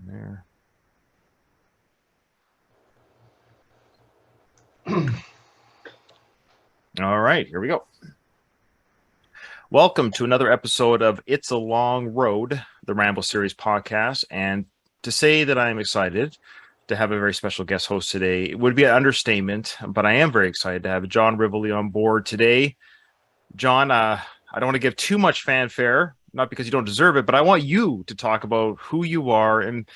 there. All right, here we go. Welcome to another episode of It's a Long Road, the Rambo Series podcast. And to say that I'm excited to have a very special guest host today, it would be an understatement, but I am very excited to have John Rivoli on board today. John, I don't want to give too much fanfare, not because you don't deserve it, but I want you to talk about who you are and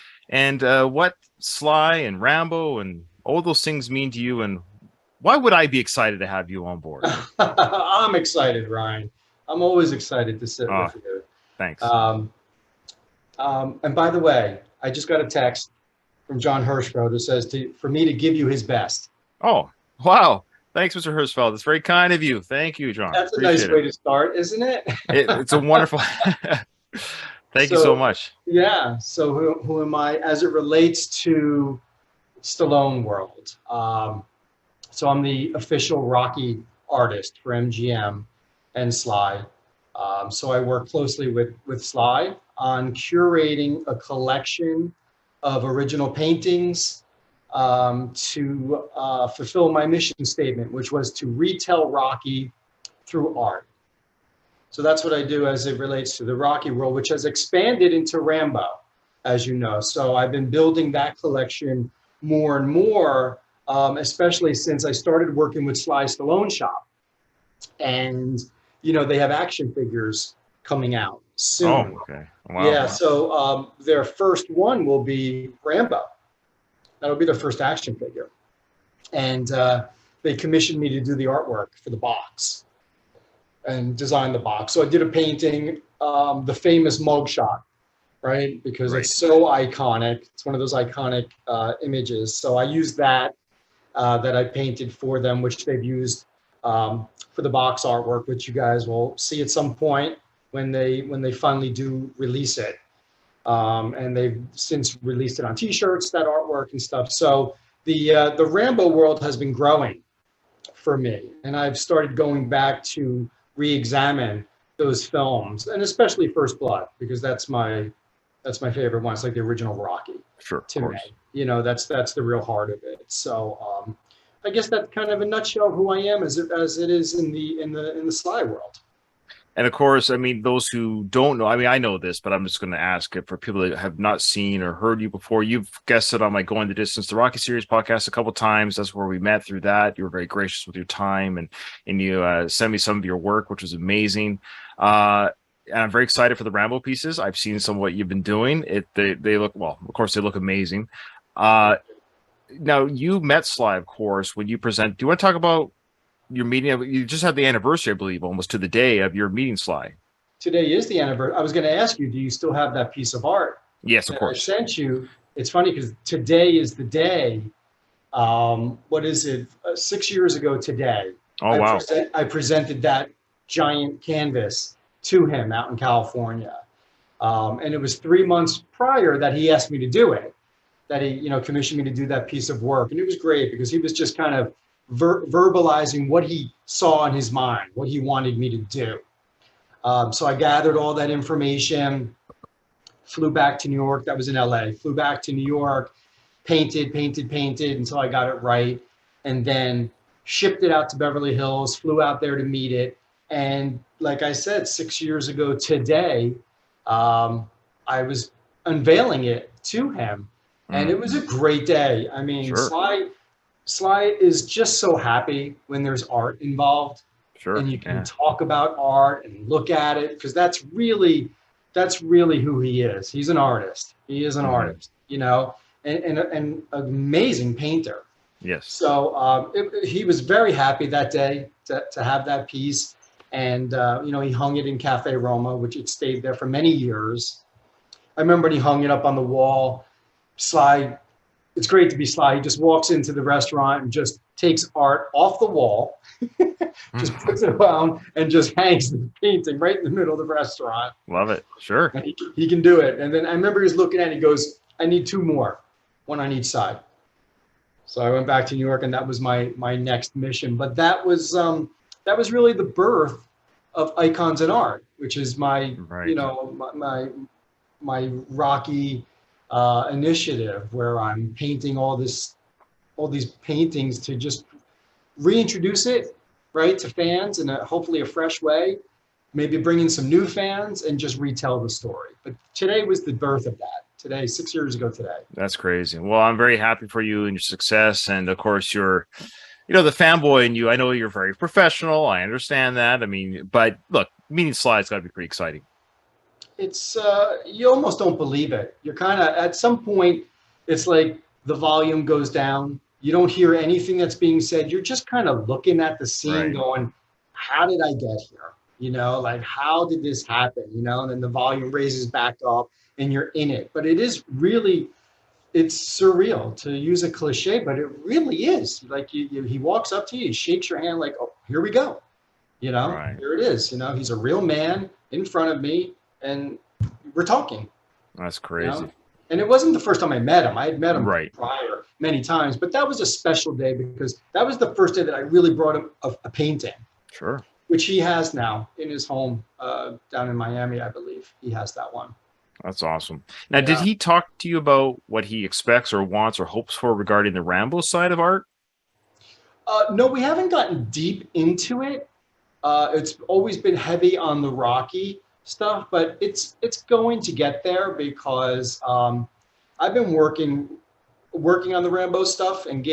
what Sly and Rambo and all those things mean to you, and why would I be excited to have you on board? I'm excited, Ryan. I'm always excited to sit Oh, with you. thanks. Um, and by the way, I just got a text from John Hirschfeld who says for me to give you his best. Oh, wow. Thanks, Mr. Hirschfeld. It's very kind of you. Thank you, John. That's a nice Appreciate way it. to start, isn't it? It's a wonderful. Thank you so So, much. yeah. So who am I as it relates to Stallone world? So I'm the official Rocky artist for MGM and Sly. So I work closely with Sly on curating a collection of original paintings to fulfill my mission statement, which was to retell Rocky through art. So that's what I do as it relates to the Rocky world, which has expanded into Rambo, as you know. So I've been building that collection more and more, especially since I started working with Sly Stallone Shop. And, you know, they have action figures coming out Oh, soon. okay. Wow. Yeah, so their first one will be Rambo. That'll be their first action figure. And they commissioned me to do the artwork for the box and design the box. So I did a painting, the famous mugshot, right? Because it's so iconic. It's one of those iconic images. So I used that I painted for them, which they've used for the box artwork, which you guys will see at some point when they finally do release it. And they've since released it on T-shirts, that artwork and stuff. So the Rambo world has been growing for me, and I've started going back to re-examine those films, and especially First Blood, because that's my favorite one. It's like the original Rocky. Sure, To of me, course. you know, that's the real heart of it. So I guess that's kind of a nutshell of who I am as it is in the Sly world. And of course, I mean, those who don't know, I mean, I know this, but I'm just going to ask it for people that have not seen or heard you before. You've guested on my Going the Distance, the Rocky Series podcast a couple of times. That's where we met through that. You were very gracious with your time and you sent me some of your work, which was amazing. And I'm very excited for the Rambo pieces. I've seen some of what you've been doing. They look, well, of course, they look amazing. Now, you met Sly, of course, when you present. Do you want to talk about your meeting? You just had the anniversary, I believe, almost to the day of your meeting, Sly. Today is the anniversary. I was going to ask you, do you still have that piece of art Yes, of that I course. sent you? It's funny because today is the day. What is it? 6 years ago today, Oh, wow. I presented that giant canvas to him out in California. And it was 3 months prior that he asked me to do it, that he, you know, commissioned me to do that piece of work. And it was great because he was just kind of verbalizing what he saw in his mind, what he wanted me to do. So I gathered all that information, flew back to New York. That was in LA. Flew back to New York, painted until I got it right, and then shipped it out to Beverly Hills, flew out there to meet it. And like I said, 6 years ago today, I was unveiling it to him. And it was a great day. I mean, Sure. Sly is just so happy when there's art involved Sure. and you can Yeah. talk about art and look at it, because that's really who he is. He's an artist. He is an artist, you know, and an amazing painter. Yes. So he was very happy that day to have that piece. And, you know, he hung it in Cafe Roma, which it stayed there for many years. I remember when he hung it up on the wall. Sly, it's great to be Sly. He just walks into the restaurant and just takes art off the wall, just puts it down and just hangs the painting right in the middle of the restaurant. Love it. Sure. And he can do it. And then I remember he was looking at it, he goes, I need two more, one on each side. So I went back to New York, and that was my next mission. But that was really the birth of Icons in Art, which is my, Right. you know, my Rocky initiative where I'm painting all these paintings to just reintroduce it, right, to fans in hopefully a fresh way, maybe bring in some new fans and just retell the story. But today was the birth of that. Today, 6 years ago today. That's crazy. Well, I'm very happy for you and your success. And of course, you're, the fanboy in you. I know you're very professional. I understand that. I mean, but look, meeting Sly's got to be pretty exciting. It's you almost don't believe it. You're kind of at some point, it's like the volume goes down. You don't hear anything that's being said. You're just kind of looking at the scene, Right. going, "How did I get here? Like how did this happen? And then the volume raises back up, and you're in it. But it is really, it's surreal to use a cliche, but it really is. Like he walks up to you, he shakes your hand, like, "Oh, here we go." Right. Here it is. He's a real man in front of me, and we're talking. That's crazy. And it wasn't the first time I met him. I had met him Right. prior many times, but that was a special day because that was the first day that I really brought him a painting, Sure. which he has now in his home down in Miami, I believe. He has that one. That's awesome. Now, did he talk to you about what he expects or wants or hopes for regarding the Rambo side of art? No, we haven't gotten deep into it. It's always been heavy on the Rocky stuff, but it's going to get there because I've been working on the Rambo stuff and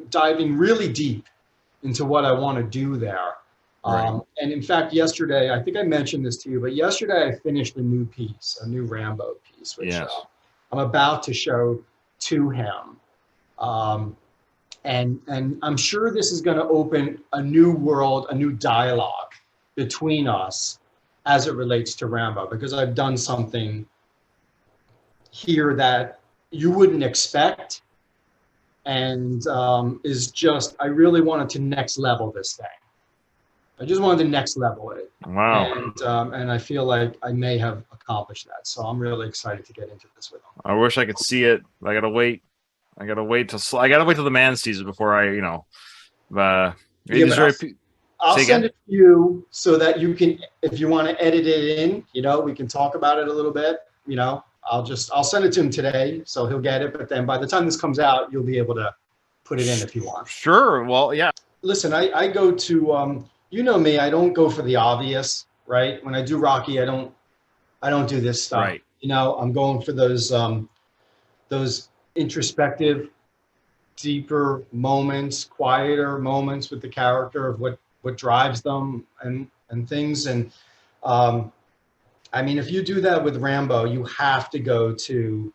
diving really deep into what I want to do there. Right. And in fact, yesterday, I think I mentioned this to you, but yesterday I finished a new Rambo piece, which Yes. I'm about to show to him. And I'm sure this is going to open a new world, a new dialogue between us as it relates to Rambo, because I've done something here that you wouldn't expect, and I really wanted to next level this thing. I just wanted to next level it. Wow. And I feel like I may have accomplished that. So I'm really excited to get into this with him. I wish I could see it. I gotta wait till the man sees it before I, I'll send it to you so that you can, if you want to edit it in, we can talk about it a little bit. I'll send it to him today, so he'll get it. But then by the time this comes out, you'll be able to put it in if you want. Sure. Well, yeah. Listen, I go to, me, I don't go for the obvious, right? When I do Rocky, I don't do this stuff. Right. I'm going for those introspective, deeper moments, quieter moments with the character of what drives them and things. And if you do that with Rambo, you have to go to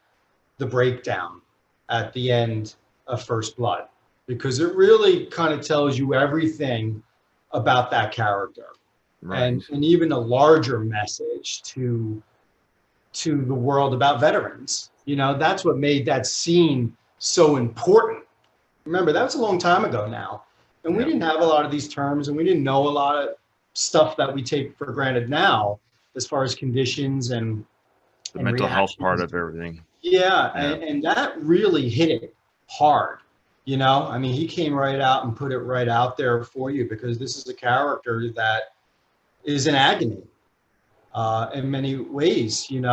the breakdown at the end of First Blood, because it really kind of tells you everything about that character. Right. And even a larger message to the world about veterans. That's what made that scene so important. Remember, that was a long time ago now. And we didn't have a lot of these terms, and we didn't know a lot of stuff that we take for granted now, as far as conditions and the mental health part of everything. Yeah. And that really hit it hard. He came right out and put it right out there for you, because this is a character that is in agony in many ways. If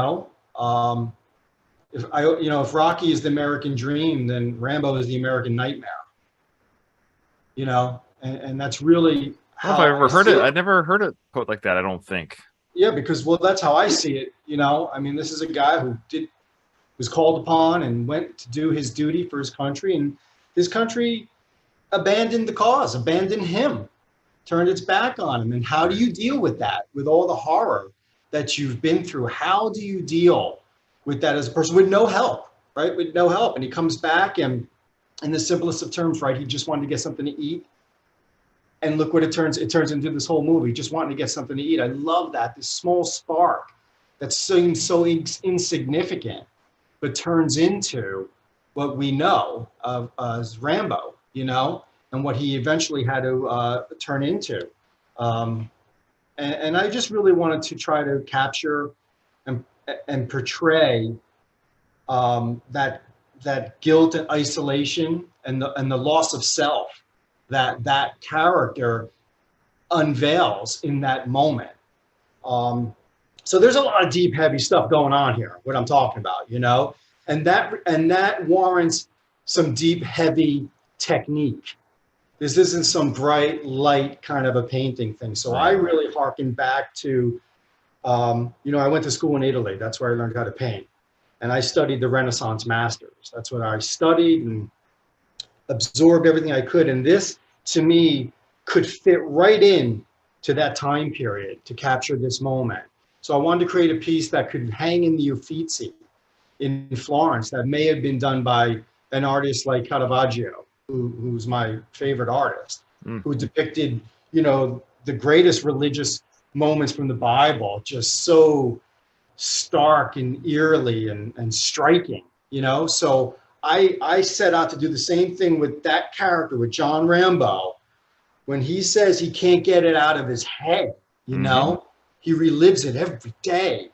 Rocky is the American dream, then Rambo is the American nightmare. And that's really how I ever heard it. I never heard it put like that, I don't think. Yeah, because that's how I see it. This is a guy who was called upon and went to do his duty for his country, and his country abandoned the cause, abandoned him, turned its back on him. And how do you deal with that, with all the horror that you've been through? How do you deal with that as a person with no help, right? With no help. And he comes back, and in the simplest of terms, right, he just wanted to get something to eat. And look what it turns into this whole movie, just wanting to get something to eat. I love that, this small spark that seems so insignificant, but turns into what we know of as Rambo, and what he eventually had to turn into. And I just really wanted to try to capture and portray that guilt and isolation and the loss of self that character unveils in that moment. So there's a lot of deep, heavy stuff going on here, what I'm talking about, And that warrants some deep, heavy technique. This isn't some bright, light kind of a painting thing. So I really harken back to, I went to school in Italy. That's where I learned how to paint. And I studied the Renaissance masters. That's what I studied and absorbed everything I could. And this, to me, could fit right in to that time period to capture this moment. So I wanted to create a piece that could hang in the Uffizi in Florence that may have been done by an artist like Caravaggio, who's my favorite artist, who depicted, the greatest religious moments from the Bible, just so stark and eerily and striking, So I set out to do the same thing with that character, with John Rambo. When he says he can't get it out of his head, he relives it every day.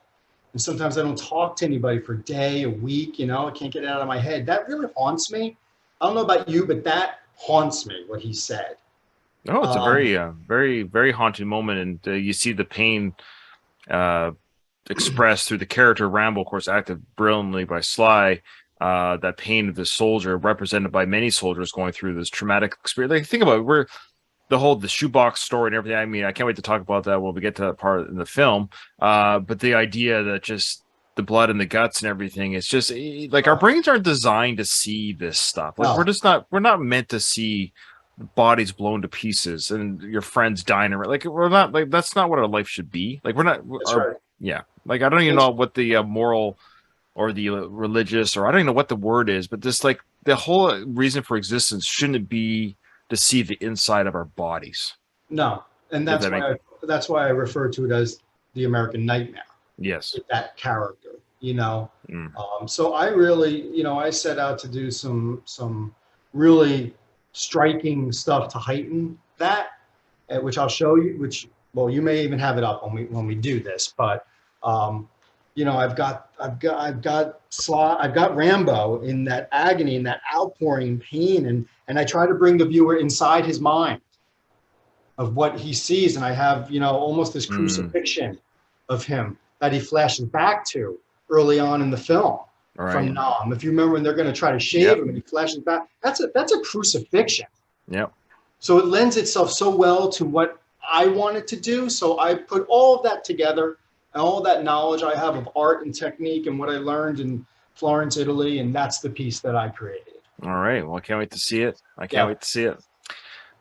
And sometimes I don't talk to anybody for a day, a week, I can't get it out of my head. That really haunts me. I don't know about you, but that haunts me, what he said. Oh, it's a very, very, very haunting moment. And you see the pain expressed through the character Rambo, of course, acted brilliantly by Sly. That pain of the soldier, represented by many soldiers going through this traumatic experience. Like, think about it, the shoebox story and everything. I mean, I can't wait to talk about that when we get to that part in the film. But the idea that just the blood and the guts and everything, it's just like our brains aren't designed to see this stuff. Like we're not meant to see bodies blown to pieces and your friends dying. Like we're not, like, that's not what our life should be. Like we're not. Yeah. Like I don't even know what the moral or the religious, or I don't even know what the word is, but just like the whole reason for existence shouldn't be to see the inside of our bodies. No, and that's why I refer to it as the American Nightmare. Yes, with that character, So I really, I set out to do some really striking stuff to heighten that, which I'll show you. Which, well, you may even have it up when we do this, but I've got Rambo in that agony and that outpouring pain, and I try to bring the viewer inside his mind of what he sees, and I have almost this crucifixion of him that he flashes back to early on in the film from Nam. If you remember, when they're going to try to shave him and he flashes back, that's a crucifixion. Yep. So it lends itself so well to what I wanted to do. So I put all of that together. And all that knowledge I have of art and technique and what I learned in Florence, Italy, and that's the piece that I created. All right. Well, I can't wait to see it. Wait to see it.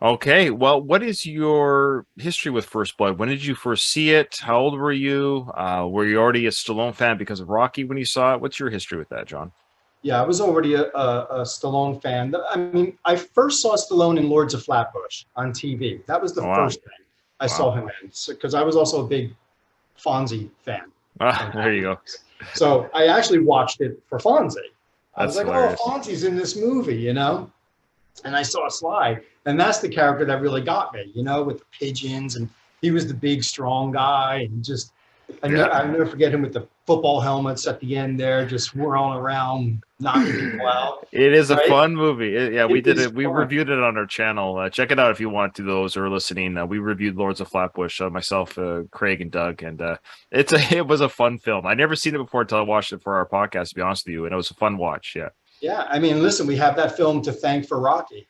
Okay. Well, what is your history with First Blood? When did you first see it? How old were you? Were you already a Stallone fan because of Rocky when you saw it? What's your history with that, John? Yeah, I was already a Stallone fan. I mean, I first saw Stallone in Lords of Flatbush on TV. That was the first thing I saw him in, because I was also a big Fonzie fan. There you go. So I actually watched it for Fonzie. I was like, hilarious. Oh, Fonzie's in this movie, And I saw Sly, and that's the character that really got me, with the pigeons, and he was the big, strong guy, and just, I'll never forget him with the football helmets at the end there, just whirling around, knocking people out. It is a fun movie. We did it. We fun. Reviewed it on our channel. Check it out if you want to. Those who are listening, we reviewed Lords of Flatbush. Myself, Craig, and Doug, and it was a fun film. I never seen it before until I watched it for our podcast. To be honest with you, and it was a fun watch. Yeah. Yeah, I mean, listen, we have that film to thank for Rocky,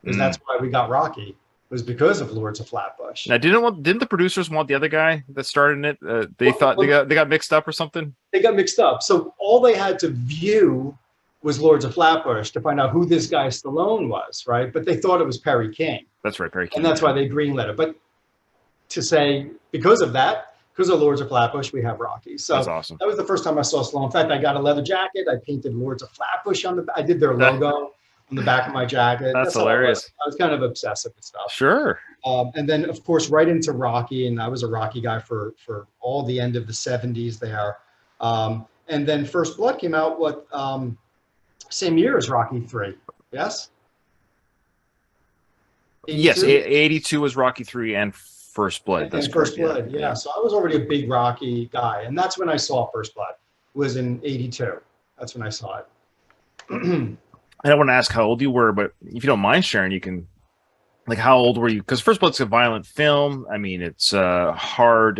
because that's why we got Rocky. Was because of Lords of Flatbush. Now, didn't the producers want the other guy that starred in it? They got mixed up or something. They got mixed up. So all they had to view was Lords of Flatbush to find out who this guy Stallone was, right? But they thought it was Perry King. That's right, Perry King. And that's why they greenlit it. But to say because of Lords of Flatbush, we have Rocky. So that's awesome. That was the first time I saw Stallone. In fact, I got a leather jacket. I painted Lords of Flatbush I did their logo on the back of my jacket. That's hilarious. I was kind of obsessive with stuff. Sure. And then, of course, right into Rocky, and I was a Rocky guy for all the end of the 70s there. And then First Blood came out, same year as Rocky 3, yes? 82? Yes, 82 was Rocky 3 and First Blood. And First Blood, yeah. So I was already a big Rocky guy, and that's when I saw First Blood, was in 82. That's when I saw it. I don't want to ask how old you were, but if you don't mind sharing, you can, like, how old were you? Because First Blood's a violent film. I mean, it's hard.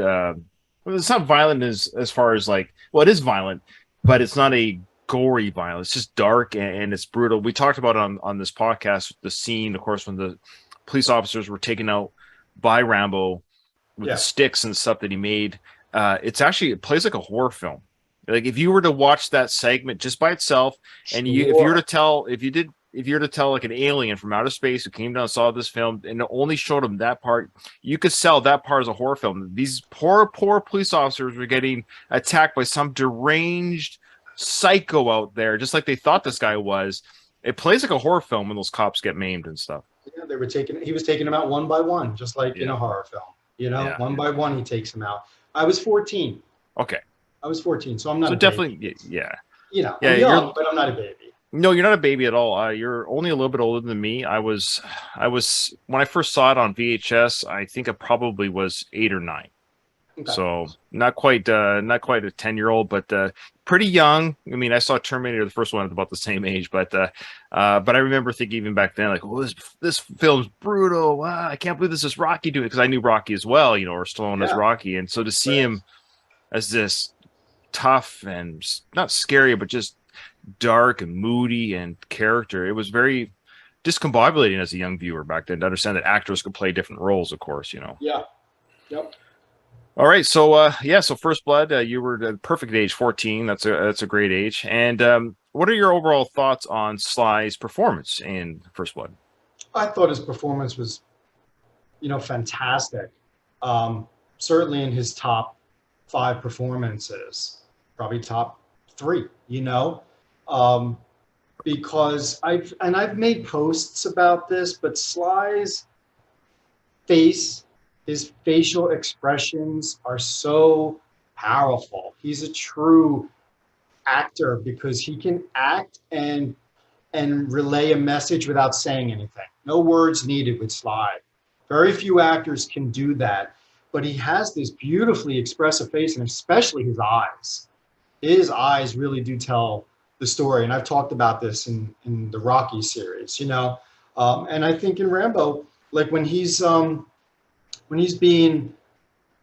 It's not violent as far as, like, well, it is violent, but it's not a gory violence. It's just dark and it's brutal. We talked about on this podcast the scene, of course, when the police officers were taken out by Rambo with the Yeah, sticks and stuff that he made. It plays like a horror film. Like if you were to watch that segment just by itself, and if you were to sure. tell if you were to tell like an alien from outer space who came down and saw this film and only showed him that part, you could sell that part as a horror film. These poor police officers were getting attacked by some deranged psycho out there, just like they thought this guy was. It plays like a horror film when those cops get maimed and stuff. Yeah, he was taking them out one by one, just like in Yeah. a horror film. Yeah. One by one, he takes them out. I was 14. Okay. I was 14, so I'm not So a baby. definitely, yeah. I'm Yeah, young, but I'm not a baby. no, you're not a baby at all. You're only a little bit older than me. I was when I first saw it on VHS. I think I probably was 8 or 9. Okay. So not quite a 10-year-old, but pretty young. I mean, I saw Terminator, the first one, at about the same age, but I remember thinking even back then, like, oh, this film's brutal. Wow, I can't believe this is Rocky doing it, because I knew Rocky as well, or Stallone as Yeah. Rocky, and so to see Right. him as this tough and not scary, but just dark and moody and character, it was very discombobulating as a young viewer back then to understand that actors could play different roles, of course. Yeah. Yep. All right, so so First Blood, you were the perfect age, 14. That's a great age. And what are your overall thoughts on Sly's performance in First Blood? I thought his performance was, fantastic. Certainly in his top 5 performances, probably top 3. Because I've made posts about this, but Sly's face, his facial expressions are so powerful. He's a true actor because he can act and relay a message without saying anything. No words needed with Sly. Very few actors can do that, but he has this beautifully expressive face, and especially his eyes. His eyes really do tell the story, and I've talked about this in the Rocky series, and I think in Rambo, like when he's being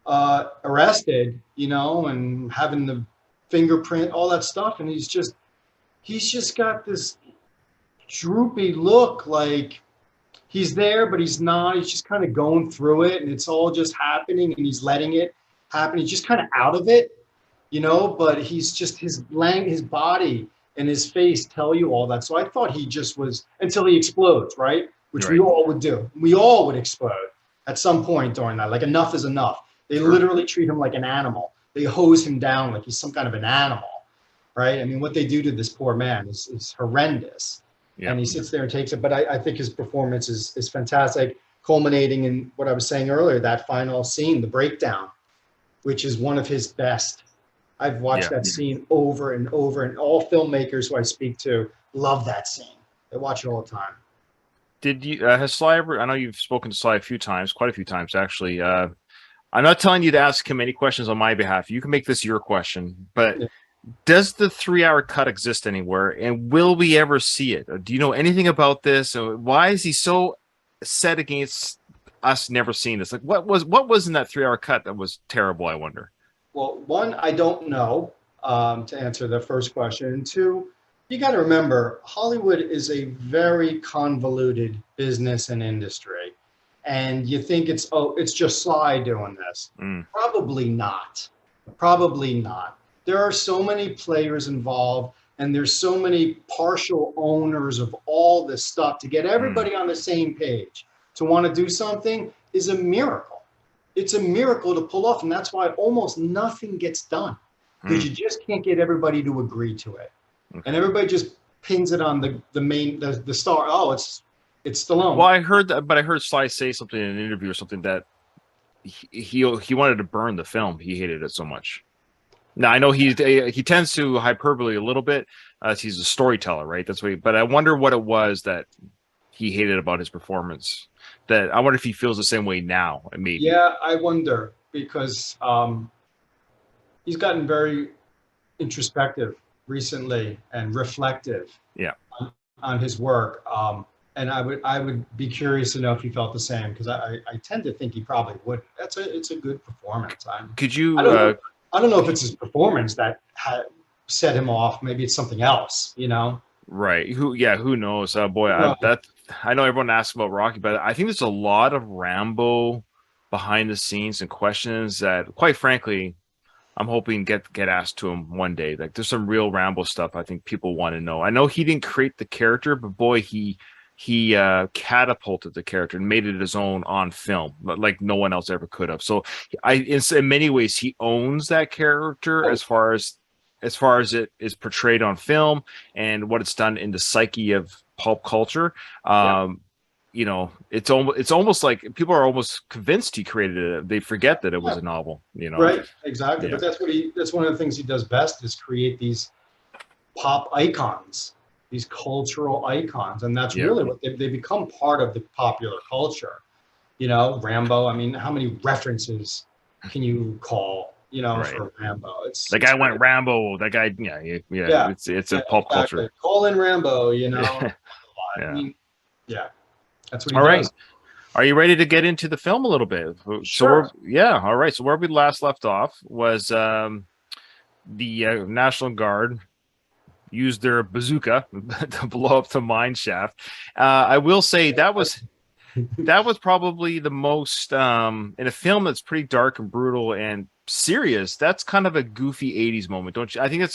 arrested, and having the fingerprint, all that stuff, and he's just got this droopy look, like he's there but he's not. He's just kind of going through it, and it's all just happening, and he's letting it happen. He's just kind of out of it, but he's just his body and his face tell you all that. So I thought he just was, until he explodes, right? Which we all would do. We all would explode at some point during that. Like, enough is enough. They literally treat him like an animal. They hose him down like he's some kind of an animal, right? I mean, what they do to this poor man is horrendous. Yeah. And he sits there and takes it. But I think his performance is fantastic, culminating in what I was saying earlier, that final scene, the breakdown, which is one of his best. I've watched that scene over and over, and all filmmakers who I speak to love that scene. They watch it all the time. Did you has Sly ever? I know you've spoken to Sly quite a few times actually. I'm not telling you to ask him any questions on my behalf. You can make this your question, but does the 3-hour cut exist anywhere, and will we ever see it? Do you know anything about this? Why is he so set against us never seeing this? Like, what was in that 3-hour cut that was terrible, I wonder? Well, one, I don't know, to answer the first question. And 2, you got to remember, Hollywood is a very convoluted business and industry. And you think it's just Sly doing this. Probably not. Probably not. There are so many players involved, and there's so many partial owners of all this stuff. To get everybody on the same page to want to do something is a miracle. It's a miracle to pull off, and that's why almost nothing gets done, because you just can't get everybody to agree to it. And everybody just pins it on the star. Oh, it's Stallone. Well, I heard that, but I heard Sly say something in an interview or something that he wanted to burn the film. He hated it so much. Now I know he tends to hyperbole a little bit. He's a storyteller, right? That's what. But I wonder what it was that he hated about his performance. That I wonder if he feels the same way now. Maybe. Yeah, I wonder, because he's gotten very introspective recently and reflective. Yeah. On his work. And I would be curious to know if he felt the same, because I tend to think he probably would. It's a good performance. Could you? I don't know if it's his performance that set him off. Maybe it's something else, you know? Right. Who knows? Boy, No, I know everyone asks about Rocky, but I think there's a lot of Rambo behind the scenes and questions that, quite frankly, I'm hoping get asked to him one day. Like there's some real Rambo stuff I think people want to know. I know he didn't create the character, but boy, he catapulted the character and made it his own on film, like no one else ever could have. So in many ways, he owns that character as far as it is portrayed on film and what it's done in the psyche of pulp culture. yeah. You know, it's almost like people are almost convinced he created it. They forget that it was Yeah. a novel. You know, Right, exactly. yeah, But that's one of the things he does best is create these pop icons, these cultural icons. And that's yeah, really what they become part of the popular culture. You know, Rambo, I mean, how many references can you call, you know, right. for Rambo? That It's guy great. went Rambo. That guy, yeah, Yeah, it's a yeah, pulp exactly. culture. Call in Rambo, you know. I Yeah. mean, yeah, that's what he All right. does. Are you ready to get into the film a little bit? So Sure. all right. So where we last left off was the National Guard used their bazooka to blow up the mine shaft. I will say that was probably the most in a film that's pretty dark and brutal and serious. That's kind of a goofy 80s moment, don't you? I think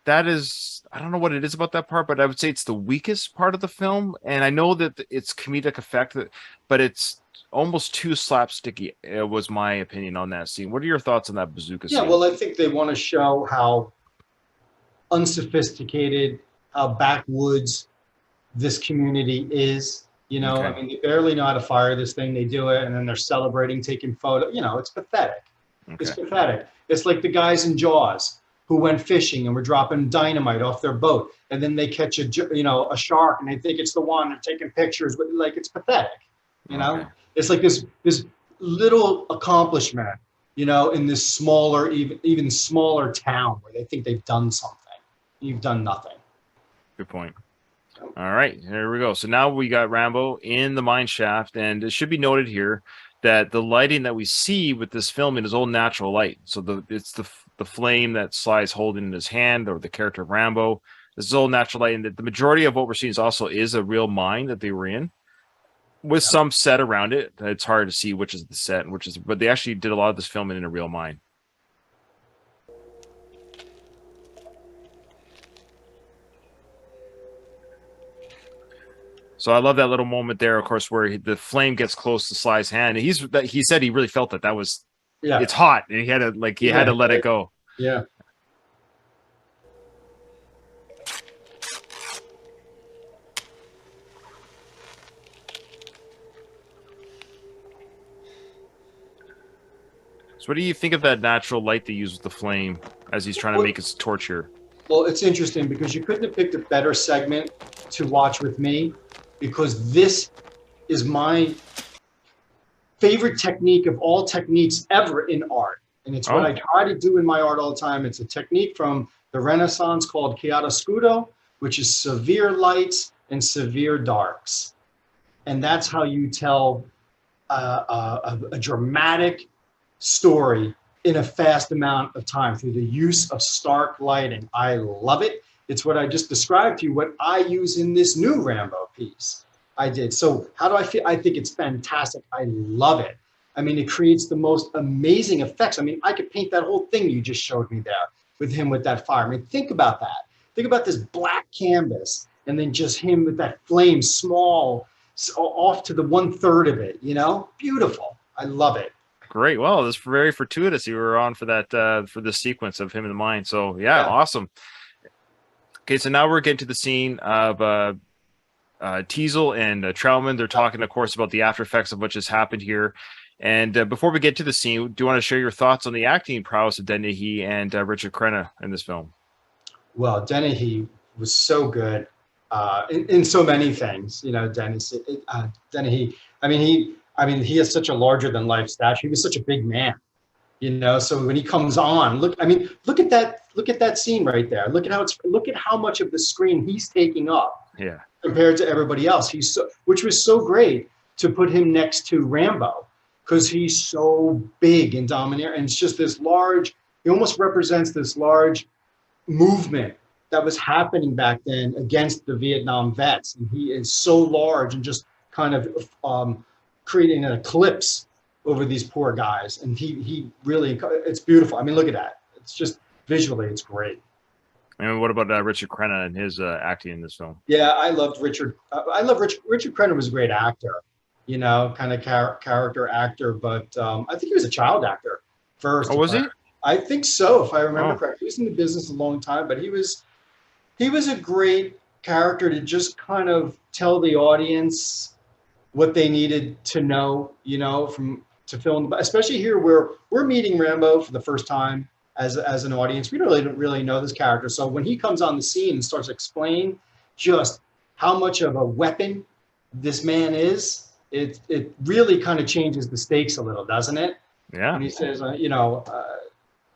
that is, I don't know what it is about that part, but I would say it's the weakest part of the film. And I know that it's comedic effect, but it's almost too slapsticky. It was my opinion on that scene. What are your thoughts on that bazooka Yeah, scene? well, I think they want to show how unsophisticated, how backwoods this community is. You know, Okay. I mean, they barely know how to fire this thing. They do it, and then they're celebrating, taking photos. You know, it's pathetic. It's Okay. pathetic. It's like the guys in Jaws who went fishing and were dropping dynamite off their boat, and then they catch a shark, and they think it's the one. They're taking pictures, but like it's pathetic. You Okay. know, it's like this little accomplishment. You know, in this smaller, even smaller town where they think they've done something. You've done nothing. Good point. All right, here we go. So now we got Rambo in the mine shaft, and it should be noted here that the lighting that we see with this filming is all natural light. So it's the flame that Sly's holding in his hand, or the character of Rambo. This is all natural light, and the majority of what we're seeing is a real mine that they were in, with some set around it. It's hard to see which is the set and which is, but they actually did a lot of this filming in a real mine. So I love that little moment there, of course, where the flame gets close to Sly's hand. And he said he really felt that was Yeah. it's hot, and he had to let it go. Yeah. So what do you think of that natural light they use with the flame as he's trying to make his torch here? Well, it's interesting because you couldn't have picked a better segment to watch with me because this is my favorite technique of all techniques ever in art. And it's what I try to do in my art all the time. It's a technique from the Renaissance called chiaroscuro, which is severe lights and severe darks. And that's how you tell a dramatic story in a fast amount of time through the use of stark lighting. I love it. It's what I just described to you, what I use in this new Rambo piece I did. So how do I feel? I think it's fantastic. I love it. I mean, it creates the most amazing effects. I mean, I could paint that whole thing you just showed me there with him with that fire. I mean, think about that. Think about this black canvas and then just him with that flame small off to the 1/3 of it, you know? Beautiful. I love it. Great. Well, this is very fortuitous. You were on for that for the sequence of him in the mine. So yeah, awesome. Okay, so now we're getting to the scene of Teasel and Troutman. They're talking, of course, about the after effects of what just happened here. And before we get to the scene, do you want to share your thoughts on the acting prowess of Dennehy and Richard Crenna in this film? Well, Dennehy was so good in so many things. You know, Dennehy. I mean, he has such a larger than life stature. He was such a big man. You know, so when he comes on, look at that scene right there. Look at how much of the screen he's taking up. Yeah. Compared to everybody else. Which was so great to put him next to Rambo because he's so big and domineering. And it's just this large, he almost represents this large, movement that was happening back then against the Vietnam vets. And he is so large and just kind of creating an eclipse over these poor guys. And he really, it's beautiful. I mean, look at that. It's just visually, it's great. And what about Richard Crenna and his acting in this film? Yeah, I loved Richard. Richard Crenna was a great actor, you know, kind of character actor, but I think he was a child actor first. Oh, was he? I think so, if I remember correctly. He was in the business a long time, but he was a great character to just kind of tell the audience what they needed to know, you know, to film, especially here where we're meeting Rambo for the first time as an audience. We don't really know this character. So when he comes on the scene and starts to explain just how much of a weapon this man is, it really kind of changes the stakes a little, doesn't it? Yeah. And he says, you know,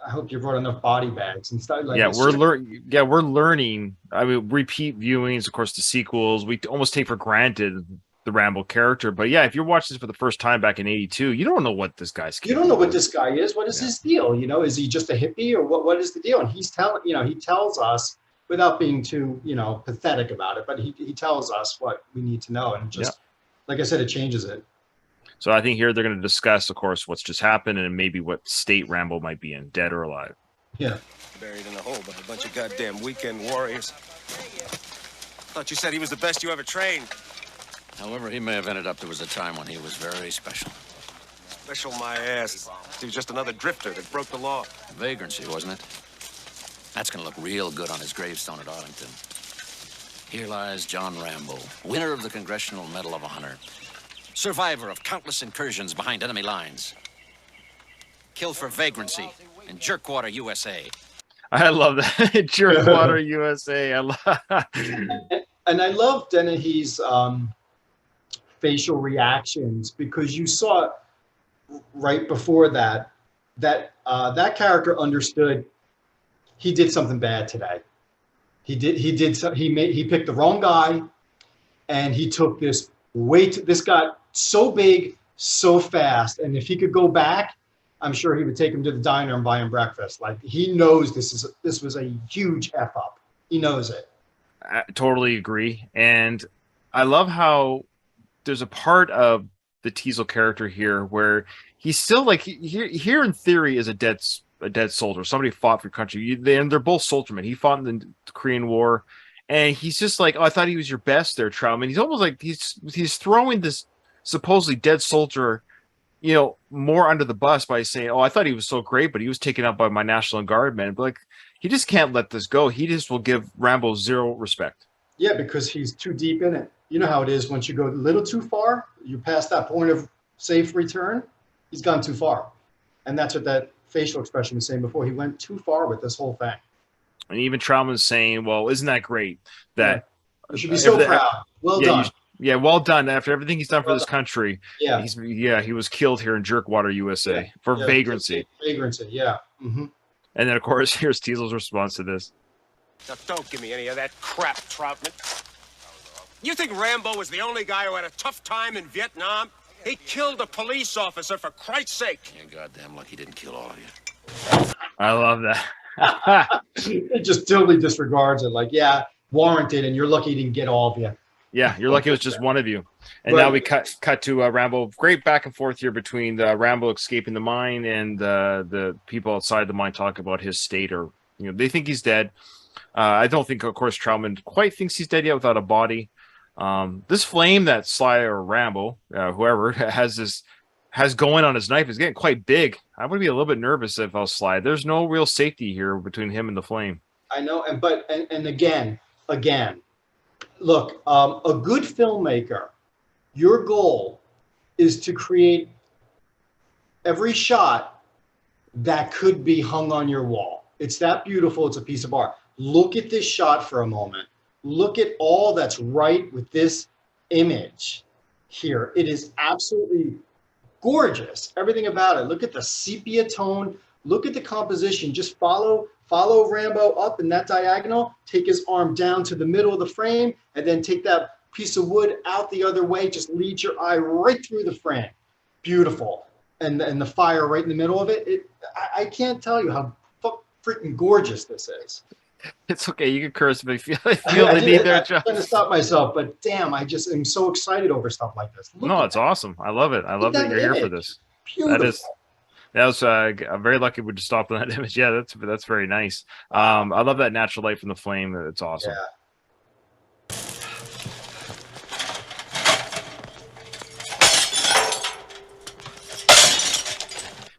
I hope you brought enough body bags and stuff like that. We're learning. I mean, repeat viewings, of course, the sequels, we almost take for granted the Rambo character. But yeah, if you're watching this for the first time back in '82, you don't know what this guy's capable. You don't know what this guy is. What is his deal? You know, is he just a hippie, or what is the deal? And he tells us without being too, you know, pathetic about it, but he tells us what we need to know. And just, like I said, it changes it. So I think here they're going to discuss, of course, what's just happened and maybe what state Rambo might be in, dead or alive. Yeah. Buried in a hole by a bunch of goddamn weekend warriors. Thought you said he was the best you ever trained. However he may have ended up, there was a time when he was very special. Special my ass. He was just another drifter that broke the law. Vagrancy, wasn't it? That's going to look real good on his gravestone at Arlington. Here lies John Rambo, winner of the Congressional Medal of Honor. Survivor of countless incursions behind enemy lines. Killed for vagrancy in Jerkwater, USA. I love that. Jerkwater, USA. And I love Dennehy's facial reactions, because you saw right before that character understood he did something bad today. He picked the wrong guy, and he took this this got so big so fast, and if he could go back, I'm sure he would take him to the diner and buy him breakfast. Like, he knows this was a huge F up. He knows it. I totally agree. And I love how there's a part of the Teasel character here where he's still like, here in theory is a dead soldier. Somebody fought for your country. And they're both soldiermen. He fought in the Korean War. And he's just like, oh, I thought he was your best there, Troutman. He's almost like he's throwing this supposedly dead soldier, you know, more under the bus by saying, oh, I thought he was so great, but he was taken out by my National Guard men. But like, he just can't let this go. He just will give Rambo zero respect. Yeah, because he's too deep in it. You know how it is. Once you go a little too far, you pass that point of safe return, he's gone too far. And that's what that facial expression was saying before. He went too far with this whole thing. And even Troutman's saying, well, isn't that great that you should be so proud. Well done. Well done. After everything he's done for this country, yeah, he was killed here in Jerkwater, USA for vagrancy. Vagrancy, yeah. Mm-hmm. And then, of course, here's Teasel's response to this. Now, don't give me any of that crap, Troutman. You think Rambo was the only guy who had a tough time in Vietnam? He killed a police officer, for Christ's sake. You're goddamn lucky he didn't kill all of you. I love that. It just totally disregards it. Like, yeah, warranted, and you're lucky he didn't get all of you. Yeah, you're lucky it was just one of you. And now we cut to Rambo. Great back and forth here between Rambo escaping the mine and the people outside the mine talking about his state, or they think he's dead. I don't think, of course, Troutman quite thinks he's dead yet without a body. This flame that Sly or Rambo, whoever has going on his knife is getting quite big. I would be a little bit nervous if I was Sly. There's no real safety here between him and the flame. I know, and again, look, a good filmmaker, your goal is to create every shot that could be hung on your wall. It's that beautiful. It's a piece of art. Look at this shot for a moment. Look at all that's right with this image here. It is absolutely gorgeous. Everything about it. Look at the sepia tone. Look at the composition. Just follow Rambo up in that diagonal. Take his arm down to the middle of the frame, and then take that piece of wood out the other way. Just lead your eye right through the frame. Beautiful. And the fire right in the middle of it. I can't tell you how freaking gorgeous this is. It's okay. You can curse if they feel they need their I'm job. trying to stop myself, but damn, I just am so excited over stuff like this. Look No, at it's that. awesome. I love it. I Look love at that that you're here for image. this. That is Beautiful. that was I'm very lucky we just stopped on that image. Yeah, that's very nice. Wow. I love that natural light from the flame. It's awesome. Yeah.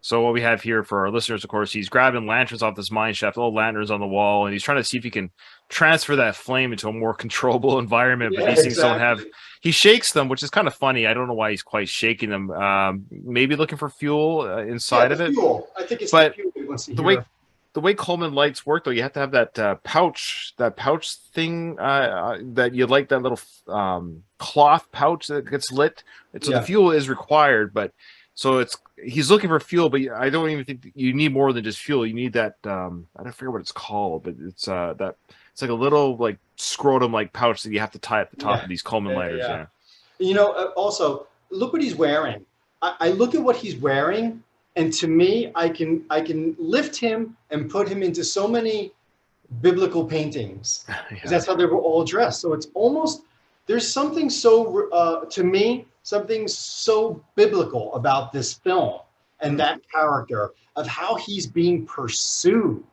So what we have here for our listeners, of course, he's grabbing lanterns off this mine shaft, little lanterns on the wall, and he's trying to see if he can transfer that flame into a more controllable environment. But Yeah, these things don't have. exactly. He shakes them, which is kind of funny. I don't know why he's quite shaking them. Maybe looking for fuel Yeah, inside the of it. fuel. I think it's the But fuel he wants to the hear. way Coleman lights work, though, you have to have that pouch thing that you like, that little cloth pouch that gets lit. And so the Yeah. fuel is required, but so he's looking for fuel, but I don't even think you need more than just fuel. You need that I don't forget what it's called, but it's that it's like a little like scrotum like pouch that you have to tie at the top Yeah. of these Coleman lighters. Yeah. Yeah. You know, also look what he's wearing. I look at what he's wearing, and to me, I can lift him and put him into so many biblical paintings because that's how they were all dressed. So it's almost there's something so to me something so biblical about this film and that character of how he's being pursued,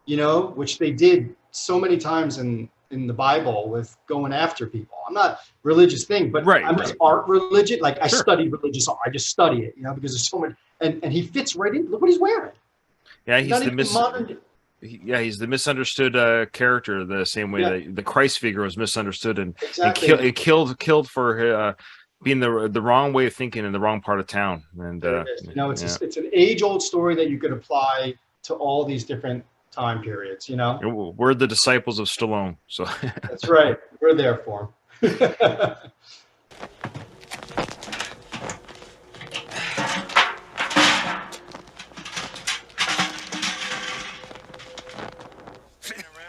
you know, which they did so many times in the Bible with going after people. I'm not religious thing, but Right, I'm just art religion. Like I Sure. study religious art. I just study it, you know, because there's so much. And he fits right in. Look what he's wearing. Yeah, He's not even modern. he's the misunderstood character, the same way Yeah. that the Christ figure was misunderstood Exactly. and killed for being the wrong way of thinking in the wrong part of town. And There it is. You know, yeah. it's an age-old story that you could apply to all these different time periods. You know, We're the disciples of Stallone, so that's right. We're there for him.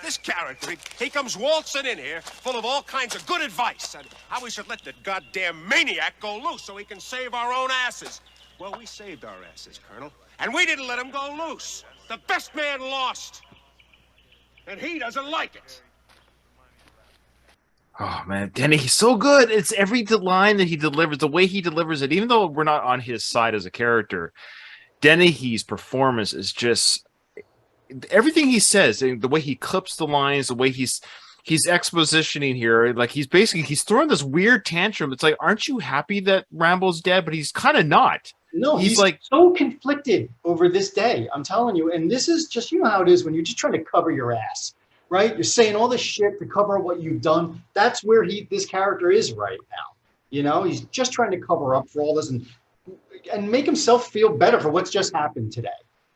This character, he comes waltzing in here full of all kinds of good advice on how we should let the goddamn maniac go loose so he can save our own asses. Well, we saved our asses, Colonel, and we didn't let him go loose. The best man lost, and he doesn't like it. oh man, Denny, he's so good. It's every line that he delivers, the way he delivers it, even though we're not on his side as a character. Dennehy's performance is just everything he says, the way he clips the lines, the way he's expositioning here, like he's throwing this weird tantrum. It's like, aren't you happy that Rambo's dead? But he's kind of not. No, he's like so conflicted over this day. I'm telling you. And this is just, you know how it is when you're just trying to cover your ass, right? You're saying all this shit to cover what you've done. That's where this character is right now. You know, he's just trying to cover up for all this and make himself feel better for what's just happened today.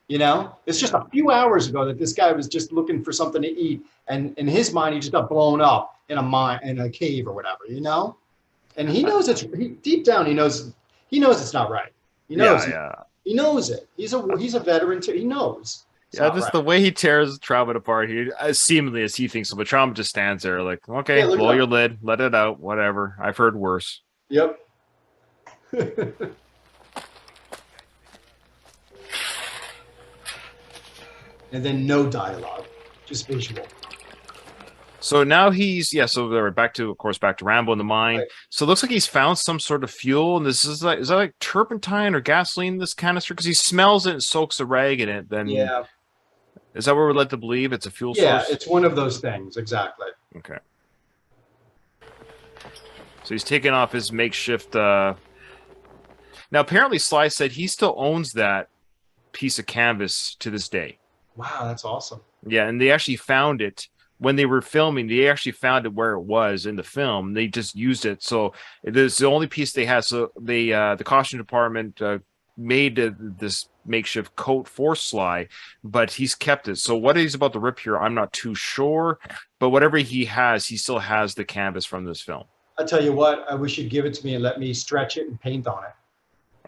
You know, it's just a few hours ago that this guy was just looking for something to eat, and in his mind, he just got blown up in a cave or whatever. You know, and he knows deep down. He knows it's not right. He knows. yeah. He knows it. He's a veteran too. He knows. Yeah, just the way he tears Trauma apart here, as seemingly as he thinks so. But Trauma just stands there like, okay, blow your lid, let it out, whatever. I've heard worse. Yep. And then no dialogue, just visual. So now so we're back to Rambo in the mine. Right. So it looks like he's found some sort of fuel, and is that like turpentine or gasoline in this canister? Because he smells it and soaks a rag in it. Then Yeah. Is that what we're led to believe? It's a fuel source? Yeah, it's one of those things, exactly. Okay. So he's taking off his makeshift now apparently Sly said he still owns that piece of canvas to this day. Wow, that's awesome. Yeah, and they actually found it when they were filming. They actually found it where it was in the film. They just used it, so it is the only piece they had. So they, the costume department, made this makeshift coat for Sly, but he's kept it. So what he's about to rip here, I'm not too sure. But whatever he has, he still has the canvas from this film. I tell you what, I wish you'd give it to me and let me stretch it and paint on it.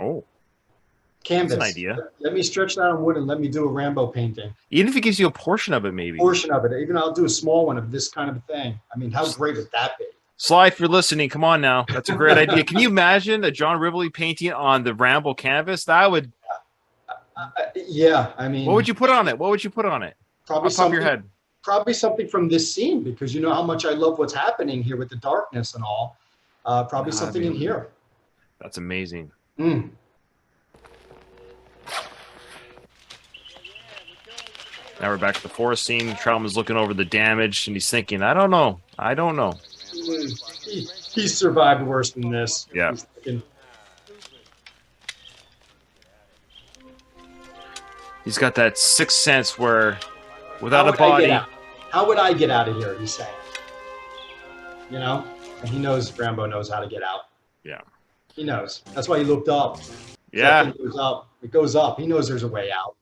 Oh, Canvas. that's an idea. Let me stretch that on wood and let me do a Rambo painting. Even if he gives you a portion of it, maybe. Portion of it. Even I'll do a small one of this kind of a thing. I mean, how great would that be? Sly, if you're listening, come on now. That's a great idea. Can you imagine a John Rivoli painting on the Rambo canvas? That would. Yeah, I mean, What would you put on it? What would you put on it? probably Off the top of your something, head. probably something from this scene, because you know how much I love what's happening here with the darkness and all. Probably something in here. That's amazing. Mm. Now we're back to the forest scene. Troutman's looking over the damage, and he's thinking, I don't know. He survived worse than this. Yeah. He's got that sixth sense where, without a body, how would I get out of here? He's saying, you know, and he knows Rambo knows how to get out. Yeah, he knows. That's why he looked up. Yeah, it goes up. It goes up. He knows there's a way out.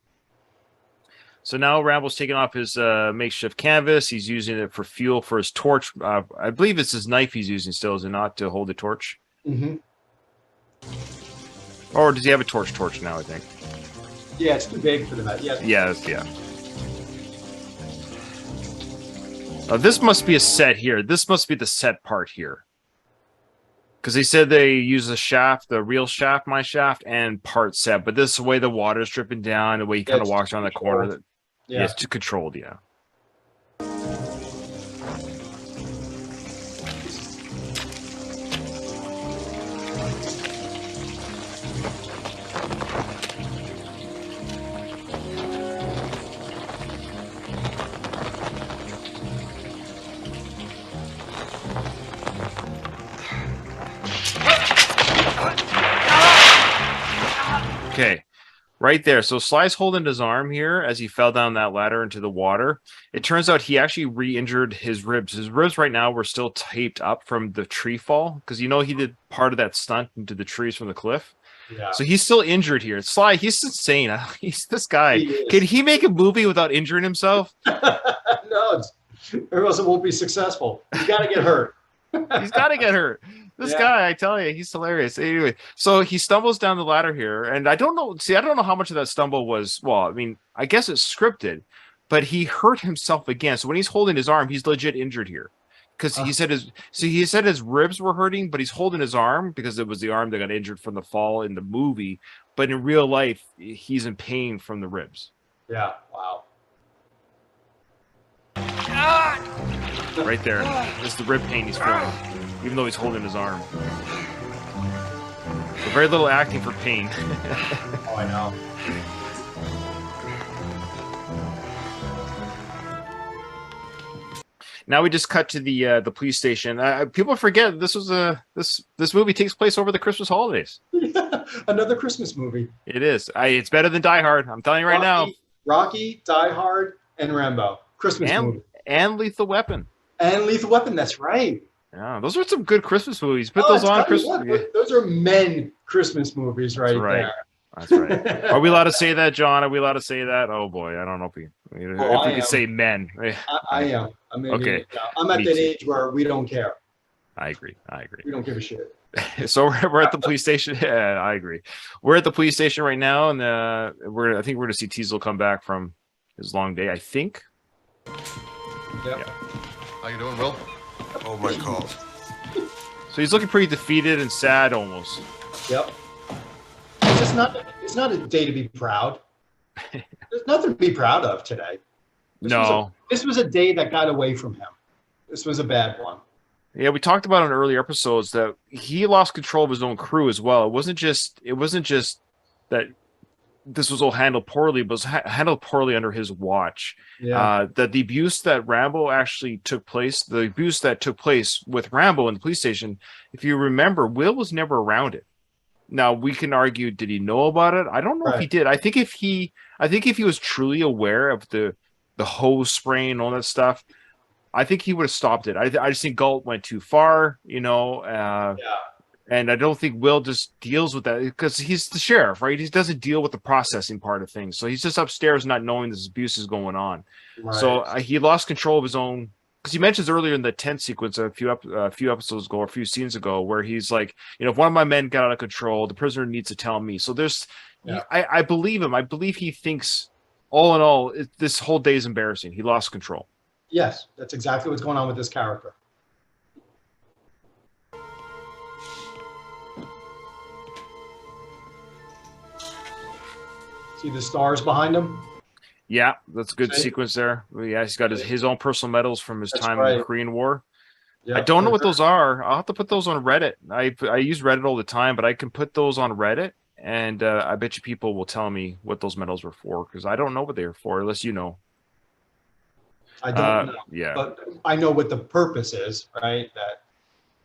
So now Rambo's taking off his makeshift canvas. He's using it for fuel for his torch. I believe it's his knife he's using still, is it not, to hold the torch? Mm-hmm. Or does he have a torch now, I think? Yeah, it's too big for the knife. Yeah. This must be a set here. This must be the set part here. Because they said they use the shaft, the real shaft, my shaft, and part set. But this is the way the water's dripping down, the way he kind of walks around the corner. Yeah, it's too controlled, yeah. Okay. Right there. So Sly's holding his arm here as he fell down that ladder into the water. It turns out he actually re-injured his ribs. His ribs right now were still taped up from the tree fall because, you know, he did part of that stunt into the trees from the cliff. Yeah. So he's still injured here. Sly, he's insane. He's this guy. Can he make a movie without injuring himself? No, or else it won't be successful. He's got to get hurt. He's got to get hurt. This guy, I tell you, he's hilarious. Anyway, so he stumbles down the ladder here, and I don't know. See, I don't know how much of that stumble was. Well, I mean, I guess it's scripted, but he hurt himself again. So when he's holding his arm, he's legit injured here, because he said his ribs were hurting, but he's holding his arm because it was the arm that got injured from the fall in the movie. But in real life, he's in pain from the ribs. Yeah. Wow. Right there. This is the rib pain he's feeling, even though he's holding his arm. So very little acting for pain. Oh, I know. Now we just cut to the police station. People forget this movie takes place over the Christmas holidays. Another Christmas movie. It is. It's better than Die Hard. I'm telling you right now. Rocky, Die Hard, and Rambo. Christmas movie. And Lethal Weapon. And Lethal Weapon. That's right. Yeah, those are some good Christmas movies. Put those on Christmas. Yeah. Those are men Christmas movies right there. That's right. Are we allowed to say that, John? Are we allowed to say that? Oh boy, I don't know if we can say men. I am. I mean, okay. I'm at that age where we don't care. I agree. We don't give a shit. So we're at the police station. Yeah, I agree. We're at the police station right now, and I think we're going to see Teasel come back from his long day. I think. Yep. Yeah. How you doing, Will? Oh, my call. So he's looking pretty defeated and sad almost. Yep. It's not a day to be proud. There's nothing to be proud of today. This was a day that got away from him. This was a bad one. Yeah, we talked about in earlier episodes that he lost control of his own crew as well. It wasn't just that this was all handled poorly, but it was handled poorly under his watch. Yeah. That the abuse that Rambo actually took place, the abuse that took place with Rambo in the police station, if you remember, Will was never around it. Now we can argue, did he know about it? I don't know if he did. I think if he was truly aware of the hose spraying and all that stuff, I think he would have stopped it. I just think Galt went too far, you know. And I don't think Will just deals with that because he's the sheriff, right? He doesn't deal with the processing part of things. So he's just upstairs not knowing this abuse is going on. Right. So he lost control of his own. Because he mentions earlier in the tent sequence a few episodes ago, or a few scenes ago, where he's like, you know, if one of my men got out of control, the prisoner needs to tell me. So I believe him. I believe he thinks, all in all, this whole day is embarrassing. He lost control. Yes, that's exactly what's going on with this character. See the stars behind him? Yeah, that's a good See? sequence there. Yeah, he's got his own personal medals from his That's time in right. the Korean War. I Yeah. don't know what those are. I'll have to put those on Reddit. I use Reddit all the time, but I can put those on Reddit, and I bet you people will tell me what those medals were for because I don't know what they were for unless you know. I don't know, Yeah. but I know what the purpose is, right? That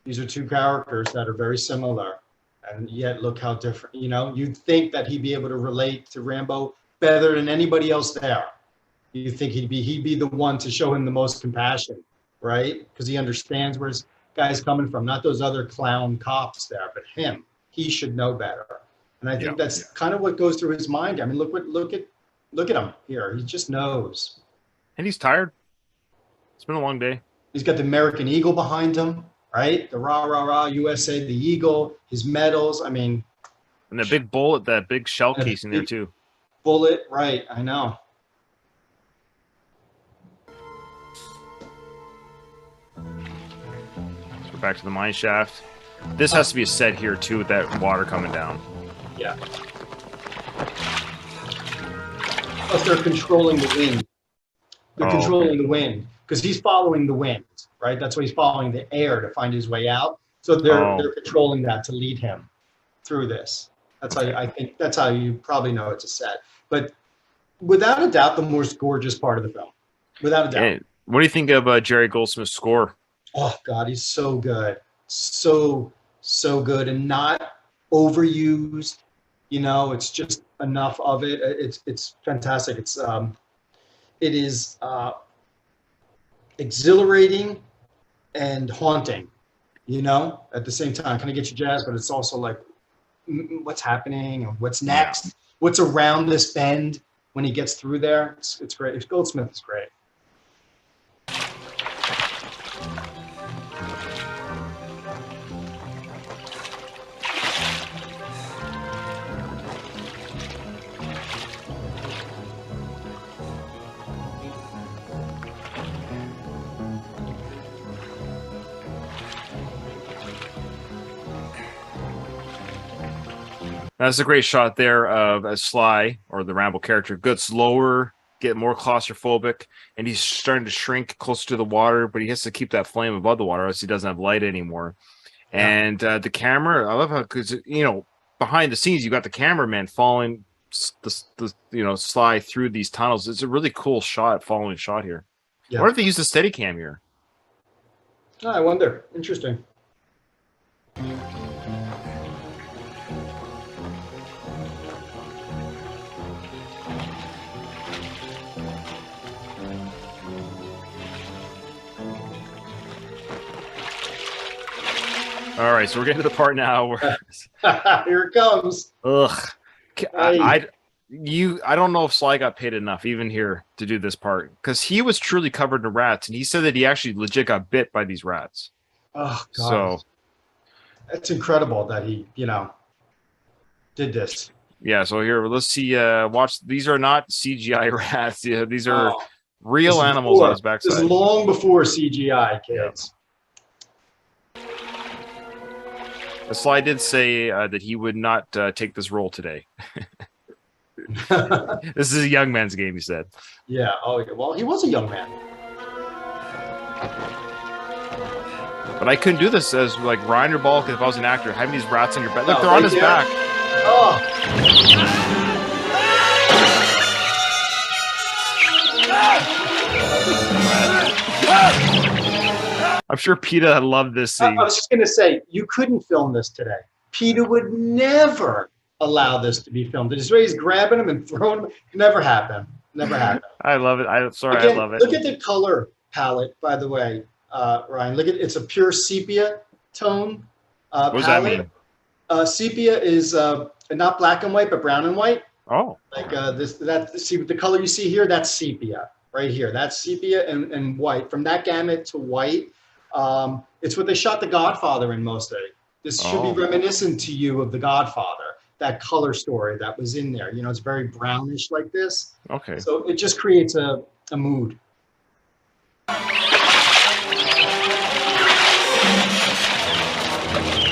these are two characters that are very similar, and yet look how different. You know, you'd think that he'd be able to relate to Rambo better than anybody else there. You think he'd be the one to show him the most compassion, right? Because he understands where his guy's coming from, not those other clown cops there, but him. He should know better, and I think that's kind of what goes through his mind. I mean, look at him here. He just knows. And he's tired. It's been a long day. He's got the American Eagle behind him, right? The rah, rah, rah, USA, the Eagle, his medals. I mean, and the big bullet, that big shell casing there too. Bullet, right? I know. So we're back to the mine shaft. This has to be a set here too with that water coming down. Yeah. Plus, they're controlling the wind. They're controlling the wind because he's following the wind, right? That's why he's following the air to find his way out. So they're controlling that to lead him through this. That's how I think. That's how you probably know it's a set. But without a doubt, the most gorgeous part of the film. Without a doubt. Hey, what do you think of Jerry Goldsmith's score? Oh God, he's so good, so good, and not overused. You know, it's just enough of it. It's fantastic. It is exhilarating and haunting, you know, at the same time. Kind of get you jazzed, but it's also like, what's happening and what's next? What's around this bend when he gets through there? It's great. Goldsmith is great. That's a great shot there of as Sly, or the Rambo character, gets lower, get more claustrophobic, and he's starting to shrink closer to the water, but he has to keep that flame above the water, else he doesn't have light anymore. Yeah. And the camera, I love how, because, you know, behind the scenes, you got the cameraman following the Sly through these tunnels. It's a really cool following shot here. Yeah. I wonder if they used a Steadicam here. Oh, I wonder. Interesting. All right, so we're getting to the part now where here it comes. Ugh, I don't know if Sly got paid enough even here to do this part because he was truly covered in rats, and he said that he actually legit got bit by these rats. Oh God, so it's incredible that he, did this. Yeah, so here let's see. Watch. These are not CGI rats. Yeah, these are real animals on his backside. This is long before CGI, kids. Sly did say that he would not take this role today. This is a young man's game, he said. Yeah. Oh, yeah. Well, he was a young man. But I couldn't do this as like Ryan or Balk if I was an actor. Having these rats on your back. Look, they're on his back. Oh. I'm sure PETA loved this scene. I was just going to say, you couldn't film this today. PETA would never allow this to be filmed. He's grabbing him and throwing him. It never happened. Never happened. I love it. I love it. Look at the color palette, by the way, Ryan. Look at it's a pure sepia tone what does that mean? Sepia is not black and white, but brown and white. Oh. Like see the color you see here, that's sepia right here. That's sepia and white. From that gamut to white. It's what they shot The Godfather in most of it. This should be reminiscent to you of The Godfather, that color story that was in there. It's very brownish like this. Okay. So it just creates a mood.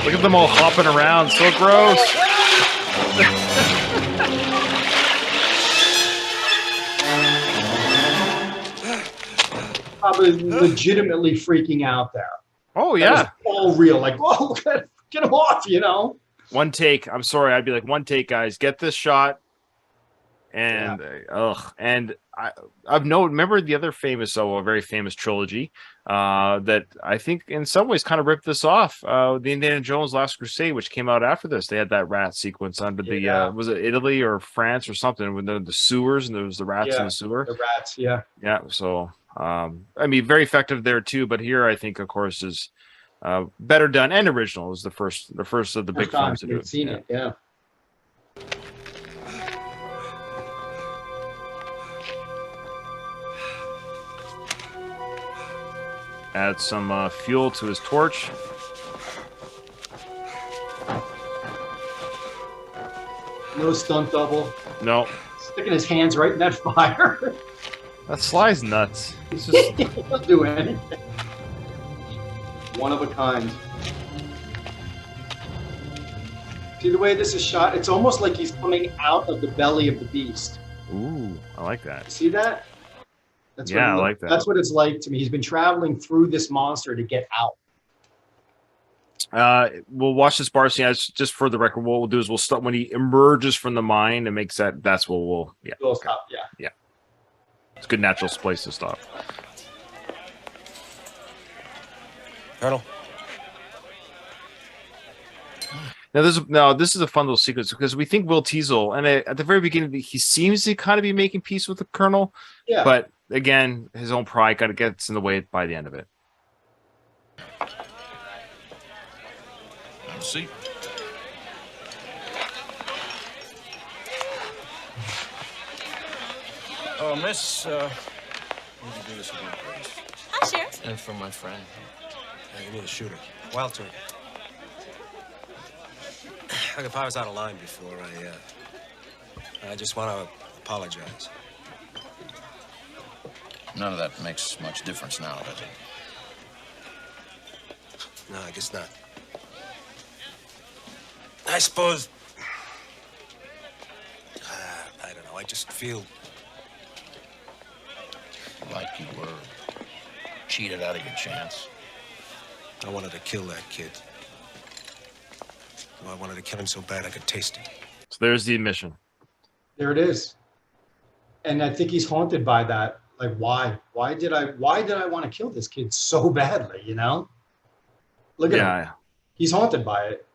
Look at them all hopping around. So gross. probably legitimately freaking out there. Oh That yeah. was all real. Like, whoa, get him off, you know? One take. I'm sorry. I'd be like, one take, guys. Get this shot. And and I've remember the other famous, a very famous trilogy that I think in some ways kind of ripped this off. The Indiana Jones Last Crusade, which came out after this. They had that rat sequence under the was it Italy or France or something with the sewers, and there was the rats in the sewer. The rats, yeah. Yeah. So I mean, very effective there too. But here, I think, of course, is better done and original. It was the first of the big films to do it. Seen it, yeah. Add some fuel to his torch. No stunt double. No. Sticking his hands right in that fire. That Sly's nuts. He's just... He'll do anything. One of a kind. See the way this is shot? It's almost like he's coming out of the belly of the beast. Ooh, I like that. See that? That's I like that. That's what it's like to me. He's been traveling through this monster to get out. We'll watch this bar scene. Just for the record, what we'll do is we'll start when he emerges from the mine and makes that. That's what we'll. Yeah. We'll stop. Yeah. It's a good natural place to stop. Colonel. Now this is a fun little sequence because we think Will Teasel, and at the very beginning he seems to kind of be making peace with the Colonel. Yeah. But again, his own pride kind of gets in the way by the end of it. Have a seat. Oh, miss, would you do this again, please? Hi, Sheriff. And from my friend. Give me the shooter. Wild turkey. Look, if I was out of line before, I just want to apologize. None of that makes much difference now, does it? No, I guess not. I suppose... I don't know, I just feel... Like you were cheated out of your chance. I wanted to kill that kid. Oh, I wanted to kill him so bad I could taste it. So there's the admission. There it is. And I think he's haunted by that. Like, why? Why did I want to kill this kid so badly, you know? Look at him. He's haunted by it.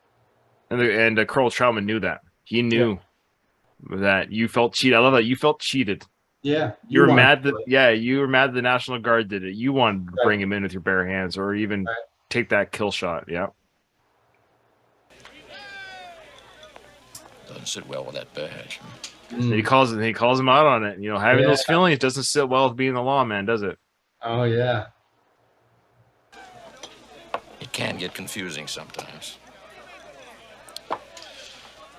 And Colonel Trautman knew that. He knew that you felt cheated. I love that. You felt cheated. Yeah. You were mad that you were mad the National Guard did it. You wanted to bring him in with your bare hands or even take that kill shot. Yeah. Doesn't sit well with that badge. He calls him out on it. You know, having those feelings doesn't sit well with being the lawman, does it? Oh yeah. It can get confusing sometimes.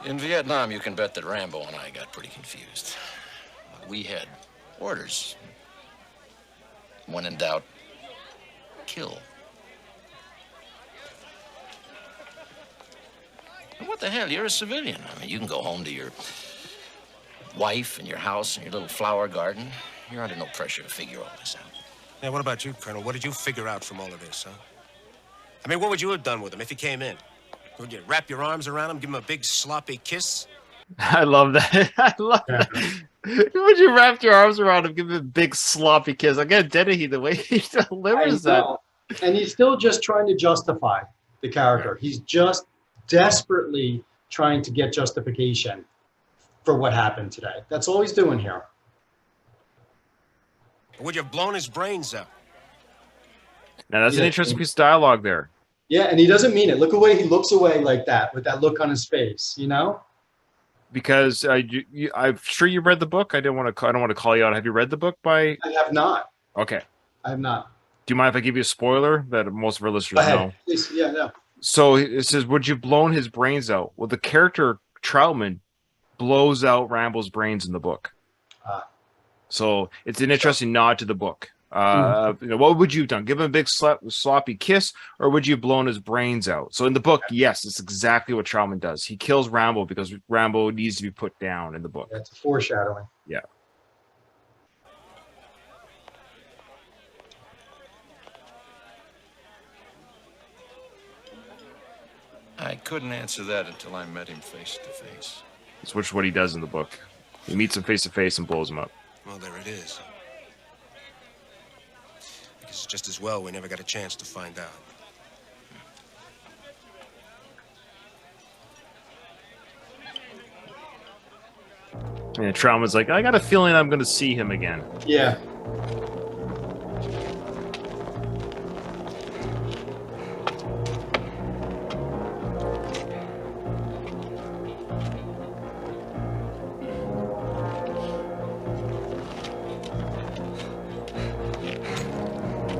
In Vietnam, you can bet that Rambo and I got pretty confused. We had orders. When in doubt, kill. And what the hell? You're a civilian. I mean, you can go home to your wife and your house and your little flower garden. You're under no pressure to figure all this out. Yeah, what about you, Colonel? What did you figure out from all of this, huh? I mean, what would you have done with him if he came in? Would you wrap your arms around him, give him a big sloppy kiss? I love that. I love that. Would you wrap your arms around him, give him a big sloppy kiss? Again, Dennehy, the way he delivers that. And he's still just trying to justify the character. He's just desperately trying to get justification for what happened today. That's all he's doing here. Would you have blown his brains out? Now, that's an interesting piece of dialogue there. Yeah, and he doesn't mean it. Look away. He looks away like that with that look on his face, you know? Because I'm sure you read the book. I don't want to call you out. Have you read the book by? I have not. Okay. I have not. Do you mind if I give you a spoiler that most of our listeners know? Please. Yeah, no. So it says, "Would you blown his brains out?" Well, the character Trautman blows out Rambo's brains in the book. So it's an interesting nod to the book. You know, what would you have done? Give him a big sloppy kiss, or would you have blown his brains out? So in the book, yes, it's exactly what Trautman does. He kills Rambo because Rambo needs to be put down in the book. That's foreshadowing. Yeah. I couldn't answer that until I met him face to face. It's which what he does in the book. He meets him face to face and blows him up. Well, there it is. I guess it's just as well we never got a chance to find out. And Trauma's like, I got a feeling I'm going to see him again. Yeah.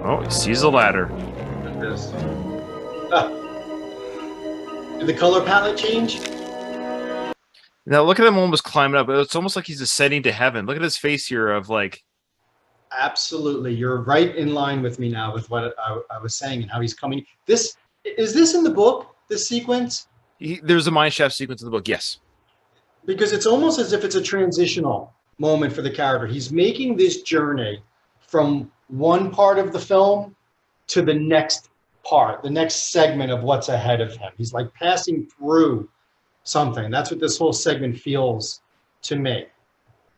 Oh, he sees a ladder. Did the color palette change? Now look at him almost climbing up. It's almost like he's ascending to heaven. Look at his face here of like. Absolutely. You're right in line with me now with what I was saying and how he's coming. Is this in the book, this sequence? There's a mine shaft sequence in the book, yes. Because it's almost as if it's a transitional moment for the character. He's making this journey from one part of the film to the next part, the next segment of what's ahead of him. He's like passing through something. That's what this whole segment feels to me.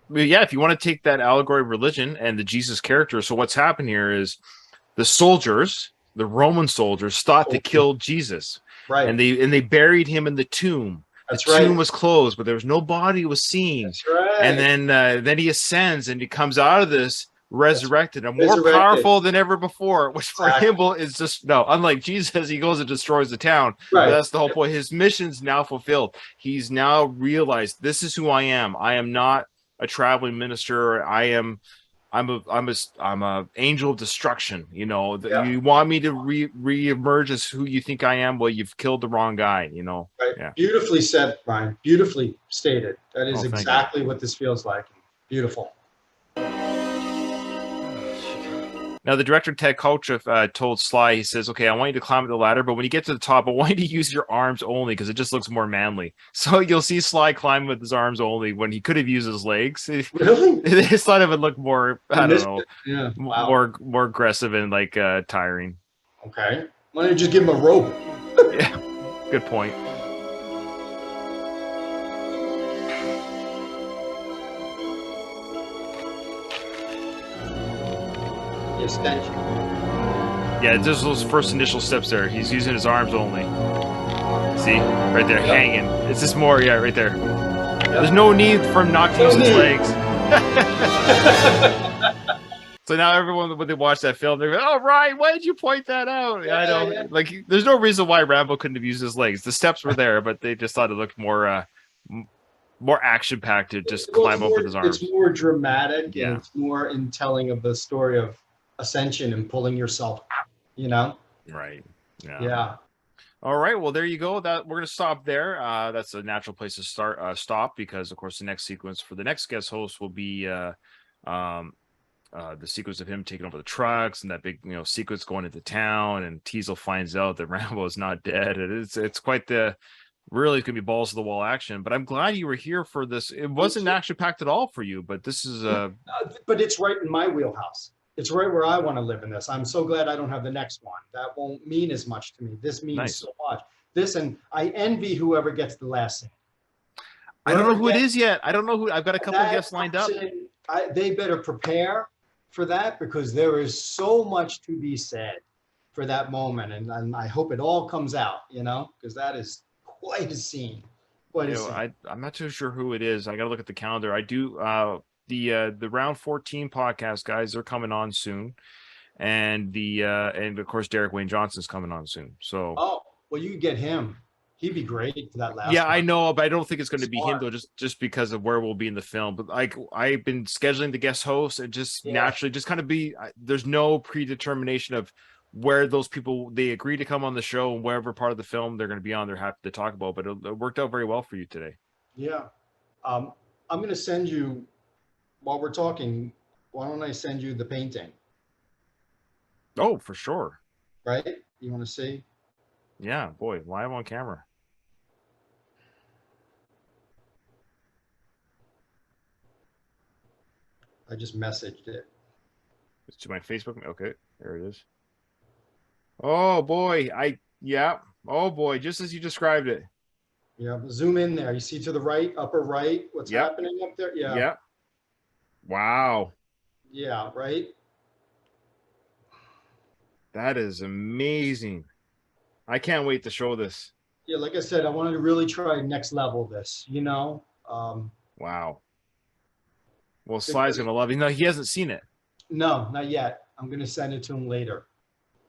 But yeah, if you want to take that allegory of religion and the Jesus character, so what's happened here is the soldiers, the Roman soldiers, thought to kill Jesus. Right. And they buried him in the tomb. That's the right. tomb was closed, but there was no body was seen. That's right. And then he ascends and he comes out of this resurrected and more powerful than ever before, which for him is just unlike Jesus, he goes and destroys the town. Right. But that's the whole point. His mission's now fulfilled. He's now realized this is who I am. I am not a traveling minister. I'm a angel of destruction. You know, you want me to re-emerge as who you think I am? Well, you've killed the wrong guy, you know. Right. Yeah. Beautifully said, Brian. Beautifully stated. That is exactly what this feels like. Beautiful. Now, the director, Ted Kotcheff, told Sly, he says, okay, I want you to climb up the ladder, but when you get to the top, I want you to use your arms only because it just looks more manly. So you'll see Sly climb with his arms only when he could have used his legs. Really? His thought of it looked more, I don't know, yeah. Wow. more aggressive and like tiring. Okay. Why don't you just give him a rope? Yeah, good point. Extension. Yeah, just those first initial steps there. He's using his arms only. See? Right there, hanging. It's just more, right there. There's no need for him not to use his legs. So now everyone, when they watch that film, they're like, oh, Ryan, why did you point that out? I know. Yeah. Like, there's no reason why Rambo couldn't have used his legs. The steps were there, but they just thought it looked more action-packed to just climb up with his arms. It's more dramatic. Yeah. And it's more in telling of the story of ascension and pulling yourself out, you know? Right. Yeah. All right. Well, there you go. That we're going to stop there. That's a natural place to stop because, of course, the next sequence for the next guest host will be the sequence of him taking over the trucks and that big, sequence going into town. And Teasel finds out that Rambo is not dead. It's quite the really it's going to be balls to the wall action. But I'm glad you were here for this. It wasn't action packed at all for you, but this is but it's right in my wheelhouse. It's right where I want to live in this. I'm so glad I don't have the next one. That won't mean as much to me. This means so much. This, and I envy whoever gets the last scene. I don't know who it is yet. I don't know who. I've got a couple of guests lined up. They better prepare for that because there is so much to be said for that moment. And I hope it all comes out, because that is quite a scene. I'm not too sure who it is. I got to look at the calendar. I do. The Round 14 podcast guys, they're coming on soon, and of course Derek Wayne Johnson's coming on soon. So well, you get him. He'd be great for that last. Yeah, one. I know, but I don't think it's going to be him though, just because of where we'll be in the film. But I've been scheduling the guest hosts and just naturally just kind of be. There's no predetermination of where those people they agree to come on the show and wherever part of the film they're going to be on. They're happy to talk about. But it worked out very well for you today. Yeah, I'm going to send you. While we're talking, why don't I send you the painting? Oh, for sure. Right? You want to see? Yeah, boy, live on camera. I just messaged it. It's to my Facebook. Okay, there it is. Oh boy, yeah. Oh boy, just as you described it. Yeah, zoom in there. You see to the right, upper right, what's Yep. happening up there? Yeah. Yep. Wow. Yeah, right. That is amazing. I can't wait to show this. Yeah, like I said, I wanted to really try next level this, you know? Wow. Well, Sly's Because, gonna love it. No, he hasn't seen it. no, not yet. I'm going to send it to him later.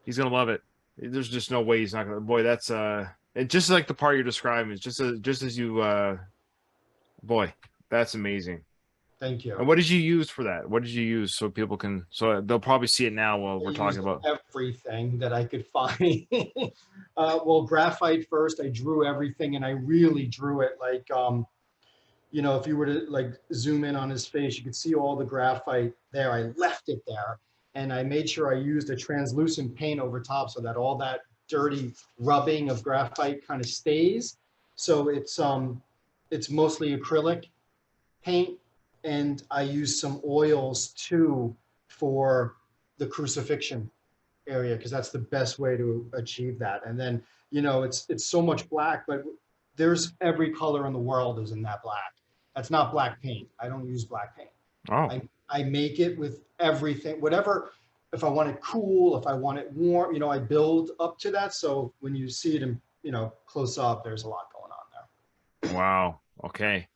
He's gonna love it. There's just no way he's not gonna. Boy, that's and just like the part you're describing is just as you boy, that's amazing. Thank you. And what did you use for that? What did you use so people can so they'll probably see it now while I we're talking used about everything that I could find. Well, graphite first, I drew everything and I really drew it like, you know, if you were to like zoom in on his face, you could see all the graphite there. I left it there and I made sure I used a translucent paint over top so that all that dirty rubbing of graphite kind of stays. So it's mostly acrylic paint, and I use some oils too for the crucifixion area because that's the best way to achieve that. And then, you know, it's so much black, but there's every color in the world is in that black. That's not black paint. I don't use black paint. oh I make it with everything, whatever. If I want it cool, if I want it warm, you know, I build up to that. So when you see it in, you know, close up, there's a lot going on there. wow. Okay.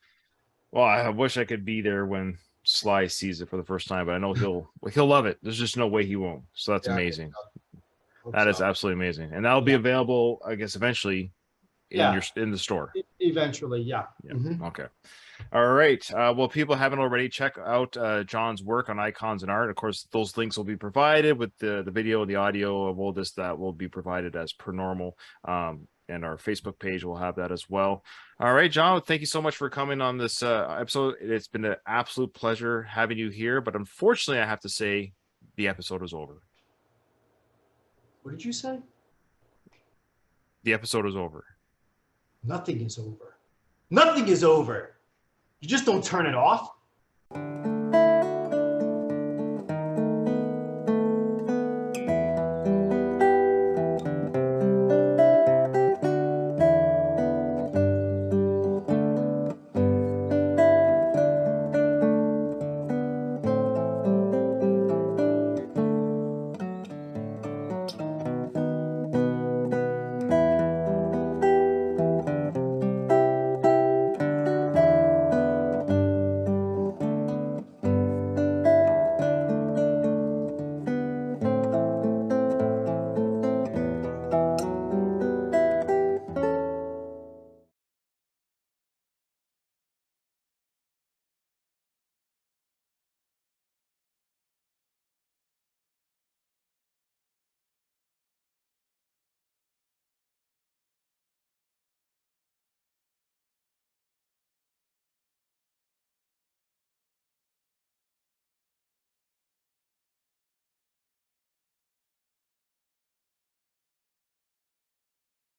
Well, I wish I could be there when Sly sees it for the first time, but I know he'll love it. There's just no way he won't. So that's Yeah, amazing. hope That is so. absolutely amazing. And that'll be available, I guess, eventually Yeah, in the store. eventually, yeah. Yeah. Mhm. Okay. All right. Well, people haven't already, check out John's work on icons and art. Of course, those links will be provided with the video, the audio of all this that will be provided as per normal. And our Facebook page will have that as well. All right, John, thank you so much for coming on this episode. It's been an absolute pleasure having you here, but unfortunately, I have to say the episode is over. What did you say? The episode is over. Nothing is over. Nothing is over. You just don't turn it off.